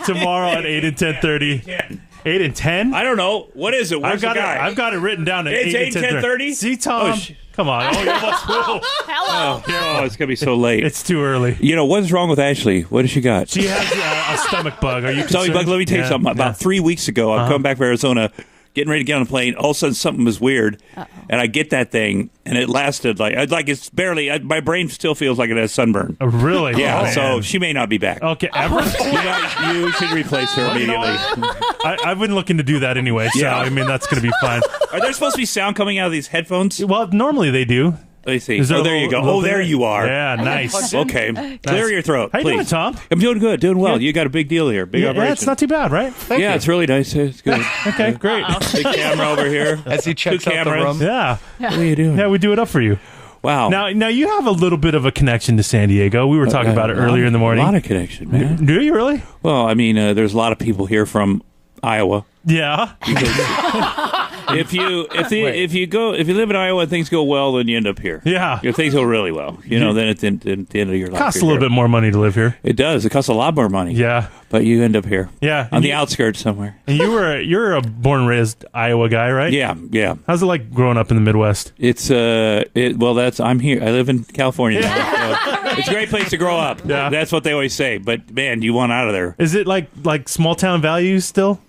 tomorrow at 8 and 10:30. 8 and 10? I don't know. What is it? Where's the guy? I've got it written down at It's 8 and 10:30. See, Tom? Come on. Hello. Oh, it's going to be so late. It's too early. You know, what's wrong with Ashley? What does she got? She has a stomach bug. Are you concerned? Stomach bug, let me tell you something. About 3 weeks ago, I'm coming back from Arizona, getting ready to get on a plane. All of a sudden, something was weird. And I get that thing, and it lasted like it's barely, my brain still feels like it has sunburn. Oh, really? Yeah, Oh, so man. she may not be back. Okay, ever? You should replace her immediately. I've been looking to do that anyway, so I mean, that's going to be fine. Are there supposed to be sound coming out of these headphones? Well, normally they do. Let me see. There you go. Oh, there you are. Yeah, nice. Okay. Clear your throat, How you please. doing, Tom? I'm doing good, doing well. You got a big deal here. Big operation. Yeah, it's not too bad, right? Thank you. It's really nice. It's good. Okay, great. Big camera over here. As he checks out the room. Yeah. What are you doing? Yeah, we do it up for you. Wow. Now you have a little bit of a connection to San Diego. We were talking about it earlier in the morning. A lot of connection, man. Do you really? Well, I mean, there's a lot of people here from Iowa. Yeah. If you live in Iowa and things go well, then you end up here. Yeah. If things go really well, then at the end of your life, Costs a little bit more money to live here. It does. It costs a lot more money. Yeah. But you end up here. Yeah. On the outskirts somewhere. And you're a born and raised Iowa guy, right? Yeah. Yeah. How's it like growing up in the Midwest? It's I'm here. I live in California now. So it's a great place to grow up. Yeah. That's what they always say. But man, you want out of there. Is it like small town values still?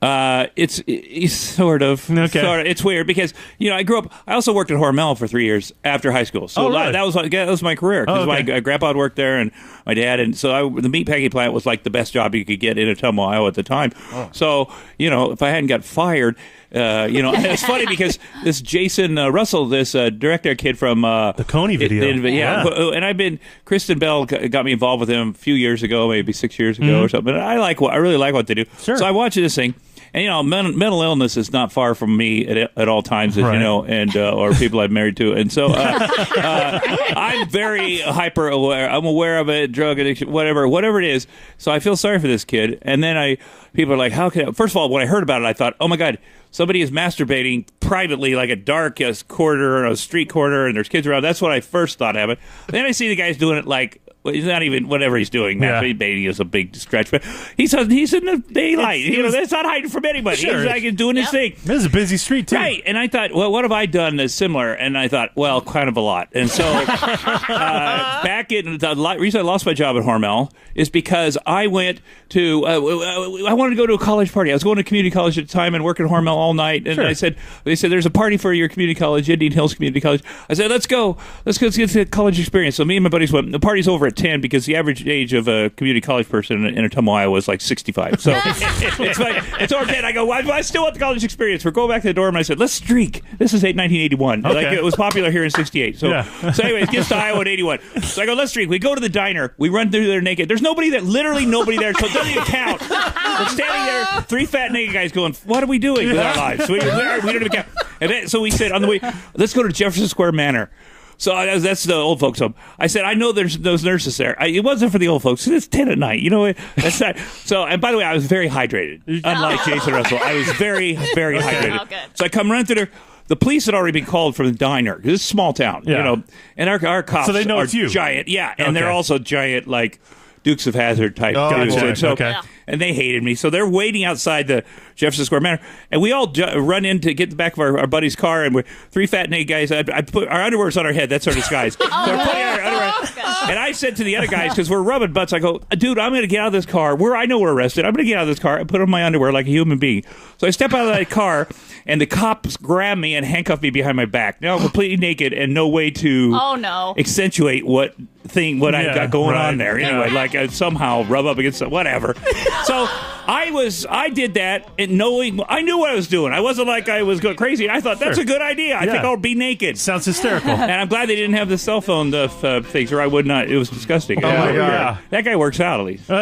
It's sort of. Okay. Sort of. It's weird because I grew up. I also worked at Hormel for 3 years after high school. So really? that was my career because my grandpa had worked there and my dad, and so the meatpacking plant was like the best job you could get in Ottumwa, Iowa at the time. Oh. So if I hadn't got fired. It's funny because this Jason Russell, this director kid from the Coney video, and Kristen Bell got me involved with him a few years ago, maybe 6 years ago or something. And I really like what they do. Sure. So I watch this thing. And mental illness is not far from me at all times, as you know, and or people I've married to, and so I'm very hyper aware. I'm aware of it, drug addiction, whatever it is. So I feel sorry for this kid. And then people are like, "How can?" First of all, when I heard about it, I thought, "Oh my God, somebody is masturbating privately, like a dark corridor, a street corner, and there's kids around." That's what I first thought happened. Then I see the guys doing it like. Well, he's not even whatever he's doing. Masturbating is a big stretch, but he's in the daylight. That's not hiding from anybody. Sure. He's doing his thing. This is a busy street too, right? And I thought, well, what have I done that's similar? And I thought, well, kind of a lot. And so back in the reason I lost my job at Hormel is because I went to I wanted to go to a college party. I was going to community college at the time and working at Hormel all night. And they said there's a party for your community college, Indian Hills Community College. I said, let's go get the college experience. So me and my buddies went. The party's over at 10 because the average age of a community college person in Ottumwa, Iowa is like 65. So it's over 10. I go, well, I still want the college experience. We're going back to the dorm, and I said, let's streak. This is 1981. Okay. Like it was popular here in 68. So anyways, it gets to Iowa in 81. So I go, let's streak. We go to the diner. We run through there naked. There's literally nobody there, so it doesn't even count. We're standing there, 3 fat naked guys going, what are we doing with our lives? We don't even count. And then, so we said on the way, let's go to Jefferson Square Manor. So that's the old folks' home. I said, I know there's those nurses there. It wasn't for the old folks. It's 10 at night. That's not. So, and by the way, I was very hydrated. Unlike Jason Russell, I was very, very hydrated. Okay. So I come running through there. The police had already been called from the diner. This is a small town, and our cops so they know are it's you. Giant. Yeah, and they're also giant, like Dukes of Hazzard type dudes. Boy. And so, okay. And they hated me. So they're waiting outside the Jefferson Square Manor. And we all run in to get the back of our buddy's car. And we're 3 fat naked guys. I put our underwear's on our head. That's our disguise. So we're putting our underwear. And I said to the other guys, because we're rubbing butts, I go, dude, I'm going to get out of this car. I know we're arrested. I'm going to get out of this car and put on my underwear like a human being. So I step out of that car, and the cops grab me and handcuff me behind my back. Now I'm completely naked and no way to accentuate what I got going on there. Anyway, like I somehow rub up against whatever. So I did that and knowing I knew what I was doing. I wasn't like I was going crazy. I thought that's a good idea. I think I'll be naked. Sounds hysterical. And I'm glad they didn't have the cell phone things, or I would not. It was disgusting. Oh my God. That guy works out at least. So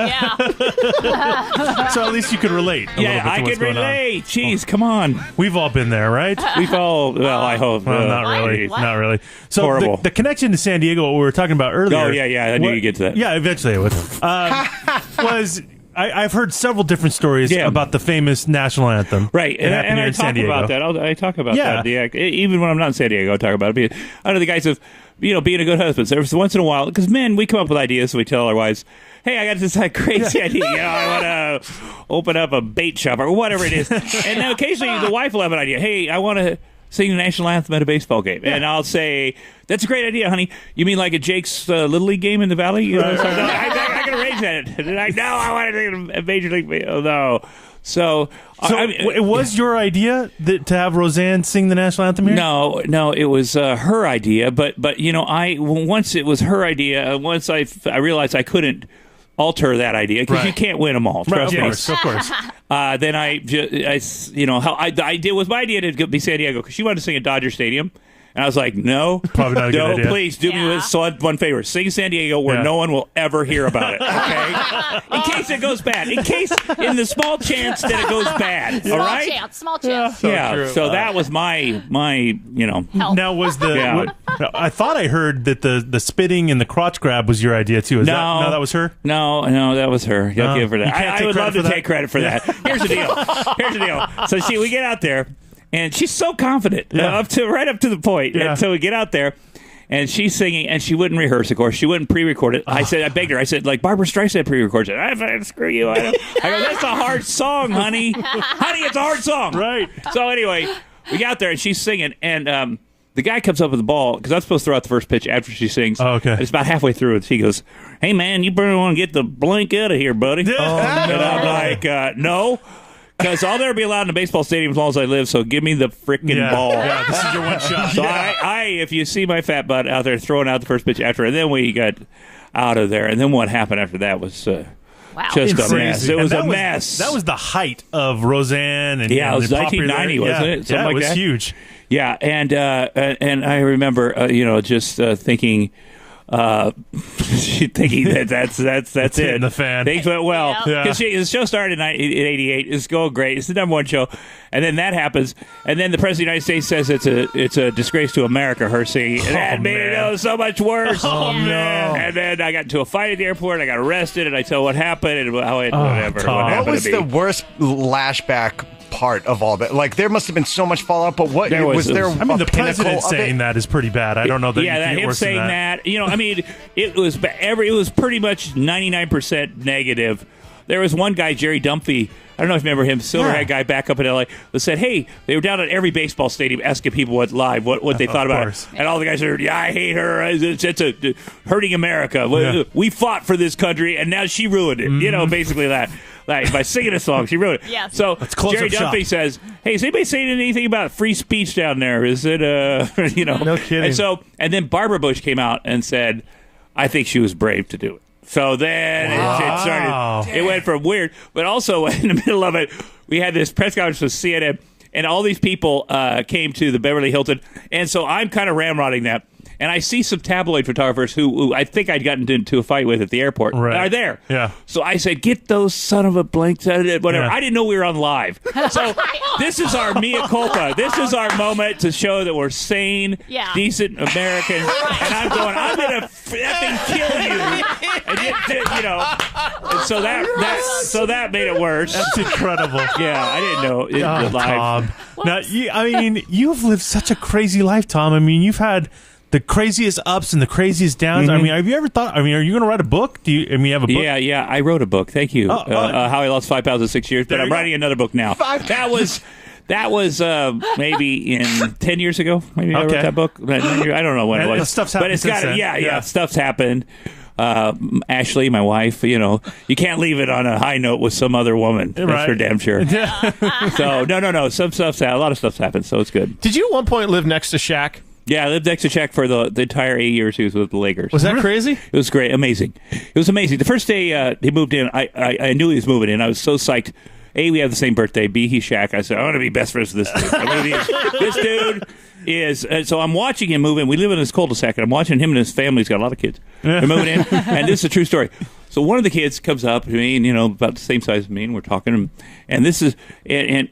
at least you could relate. I could relate. Jeez, come on. We've all been there, right? We've all. Well, I hope. Well, not really. Not really. So horrible. The connection to San Diego, what we were talking about earlier. Oh yeah. I knew you'd get to that. Yeah, eventually I would. Was I've heard several different stories about the famous national anthem. Right, and I talk about that. I talk about that. Yeah, even when I'm not in San Diego, I talk about it. I know the guys of, being a good husband. So every once in a while, because men, we come up with ideas, so we tell our wives, hey, I got this crazy idea. I want to open up a bait shop or whatever it is. And now occasionally the wife will have an idea. Hey, I want to sing the national anthem at a baseball game. And I'll say, that's a great idea, honey. You mean like at Jake's Little League game in the Valley? You know, so, no, I can arrange that. And I want to sing a Major League. Oh, no. So it was your idea to have Roseanne sing the national anthem here? No, it was her idea. But once it was her idea, once I realized I couldn't alter that idea because you can't win them all. Trust me. Of course. Then the idea was my idea to be San Diego because she wanted to sing at Dodger Stadium. And I was like, no, probably not a good idea. Please do me one favor. Sing San Diego where no one will ever hear about it, okay? In case it goes bad. In the small chance that it goes bad, all right? Small chance. So that was my Help. Now was I thought I heard that the spitting and the crotch grab was your idea too. No, that was her? No, that was her. You'll give her that. I would love to take credit for that. Here's the deal. So we get out there. And she's so confident, right up to the point. Yeah. And so we get out there, and she's singing, and she wouldn't rehearse, of course. She wouldn't pre-record it. I begged her. I said, like Barbara Streisand pre-records it. I screw you. I go, that's a hard song, honey. Honey, it's a hard song. Right. So anyway, we got there, and she's singing, and the guy comes up with the ball, because I'm supposed to throw out the first pitch after she sings. Oh, okay. And it's about halfway through, and she goes, hey, man, you better want to get the blank out of here, buddy. Oh, no. And I'm like, no. Because I'll never be allowed in a baseball stadium as long as I live, so give me the freaking ball. Yeah, this is your one shot. So if you see my fat butt out there throwing out the first pitch after, and then we got out of there, and then what happened after that was just a mess. It was a mess. That was the height of Roseanne. And, it was 1990, wasn't it? Something it was huge. Yeah, and I remember, just thinking... thinking that's it. In the fan. Things went well because the show started in '88. It's going great. It's the #1 show, and then that happens, and then the president of the United States says it's a disgrace to America. Her singing, and that made it so much worse. Oh no! And then I got into a fight at the airport. I got arrested, and I tell what happened and how it whatever. What was the worst lashback part of all that? Like, there must have been so much fallout, but what was there? I mean, the president saying that is pretty bad. I don't know that. Yeah, you can him saying that. I mean, it was pretty much 99% negative. There was one guy, Jerry Dunphy. I don't know if you remember him, silverhead guy back up in L.A. that said, hey, they were down at every baseball stadium asking people what they thought about it. And all the guys said, I hate her. It's hurting America. Yeah. We fought for this country, and now she ruined it. Mm-hmm. Basically that. Like, by singing a song, she ruined it. Yes. So Jerry Dunphy says, hey, is anybody saying anything about free speech down there? Is it, No kidding. And then Barbara Bush came out and said, I think she was brave to do it. So then it started. It went from weird, but also in the middle of it, we had this press conference with CNN, and all these people came to the Beverly Hilton, and so I'm kind of ramrodding that. And I see some tabloid photographers who I think I'd gotten into a fight with at the airport are there. Yeah. So I said, get those son of a blanks, whatever. Yeah. I didn't know we were on live. So this is our mea culpa. This is our moment to show that we're sane, decent Americans. And I'm going to effing kill you. And so that made it worse. That's incredible. Yeah, I didn't know it live. Tom. Now, you've lived such a crazy life, Tom. I mean, you've had the craziest ups and the craziest downs. Mm-hmm. I mean, have you ever thought? I mean, are you going to write a book? Do you? I mean, you have a book? Yeah. I wrote a book. Thank you. How I lost 5 pounds in 6 years. But I'm writing another book now. That was maybe in 10 years ago. Maybe I wrote that book. I don't know when it was. Stuff's happened. But it's got stuff's happened. Ashley, my wife, you can't leave it on a high note with some other woman. That's for damn sure. So no. A lot of stuff's happened, so it's good. Did you at one point live next to Shaq? Yeah, I lived next to Shaq for the entire 8 years he was with the Lakers. Was that crazy? It was great. Amazing. It was amazing. The first day he moved in, I knew he was moving in. I was so psyched. A, we have the same birthday. B, he's Shaq. I said, I want to be best friends with this dude. This dude is... so I'm watching him move in. We live in this cul-de-sac, and I'm watching him and his family. He's got a lot of kids. They're moving in, and this is a true story. So one of the kids comes up to me, and about the same size as me, and we're talking, and this is, and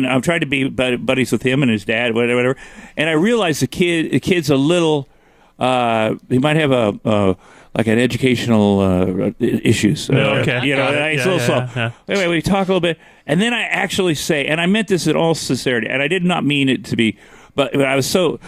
I'm trying to be buddies with him and his dad, whatever. And I realize the kid's a little he might have a like an educational issues. Okay. You know, it's a little slow. Yeah. Anyway, we talk a little bit, and then I actually say, and I meant this in all sincerity, and I did not mean it to be. But I said,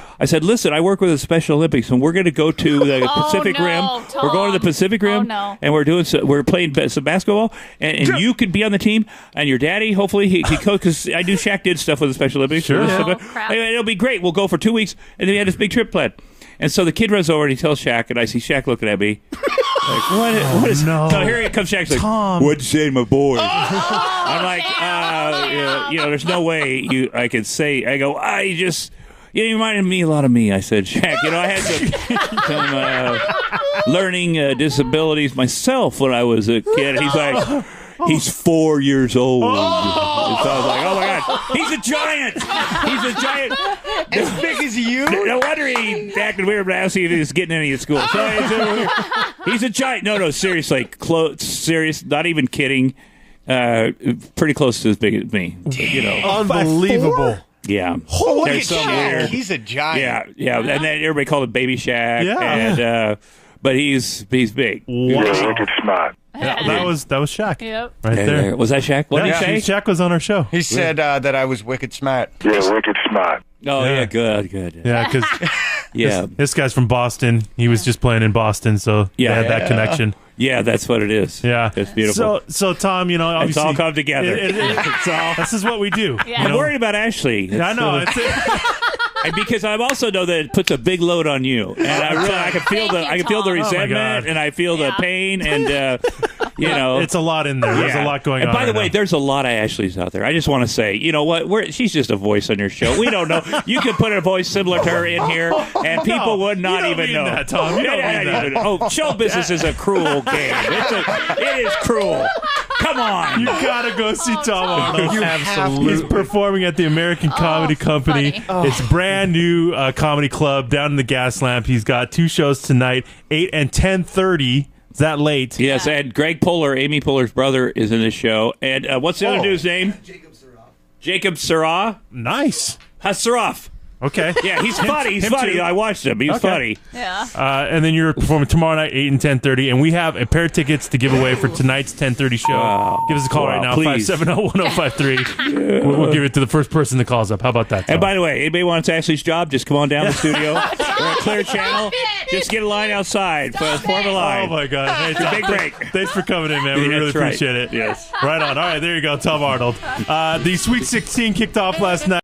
listen, I work with the Special Olympics, and we're going to go to the Pacific Rim. Tom. We're going to the Pacific Rim, and we're playing some basketball, and you could be on the team, and your daddy, hopefully, he because I knew Shaq did stuff with the Special Olympics. Sure. Anyway, it'll be great. We'll go for 2 weeks, and then we had this big trip planned. And so the kid runs over and he tells Shaq, and I see Shaq looking at me. Like, what is no. So here comes Shaq's like, Tom. what'd you say to my boy? I'm like, there's no way I could say. I go, I just, you reminded me a lot of me. I said, Shaq, I had some learning disabilities myself when I was a kid. He's like, he's 4 years old. And so I was like, oh my God, he's a giant. He's a giant. As big as you? No wonder he acted weird, but I don't see if he's getting any at school. So he's a giant. No, seriously. Serious, not even kidding. Pretty close to as big as me. Unbelievable. Yeah. Oh, look There's at some Shaq. weird. He's a giant. Yeah. And then everybody called him Baby Shaq. Yeah. And, but he's big. Wow. Wicked smart. Yeah, that was Shaq. Yep. Right there. Was that Shaq? What did he say? Shaq was on our show. He said that I was wicked smart. Yeah, wicked smart. Oh, Yeah. yeah, good. Yeah, because Yeah. this guy's from Boston. He was just playing in Boston, so they had that connection. Yeah, that's what it is. Yeah, That's beautiful. So Tom, It's obviously all come together. It's all. This is what we do. Yeah. I'm worried about Ashley. I know. And because I also know that it puts a big load on you, and I can feel the Tom. resentment, God. and I feel the pain, and It's a lot in there. There's a lot going on. And by the right way, now. there's a lot of Ashleys out there. I just want to say, you know what? She's just a voice on your show. We don't know. You could put a voice similar to her in here, and people would not you don't even mean know. that, Tom. You don't mean that. Oh, show business is a cruel game. It is cruel. Come on. You gotta go see Tom Arnold. You Absolutely. He's performing at the American Comedy Company. funny. It's brand new comedy club down in the Gas Lamp. He's got 2 shows tonight, 8 and 10:30. Is that late? Yes, and Greg Puller, Amy Puller's brother, is in this show. And what's the other dude's name? Jacob Sarah. Nice. Hassaroff. Okay. Yeah, he's funny. He's him funny. too. I watched him. He's funny. Yeah. And then you're performing tomorrow night, 8 and 10:30, and we have a pair of tickets to give away for tonight's 10:30 show. Wow. Give us a call Wow, right now, please. 570-1053. We'll give it to the first person that calls up. How about that, Tom? And by the way, anybody wants Ashley's job, just come on down to the studio. We're at Clear Channel. Just get a line outside. Form a line. Oh, my God. Hey, It's a big break. Thanks for coming in, man. We That's really right. appreciate it. Yes. Right on. All right, there you go, Tom Arnold. The Sweet 16 kicked off last night.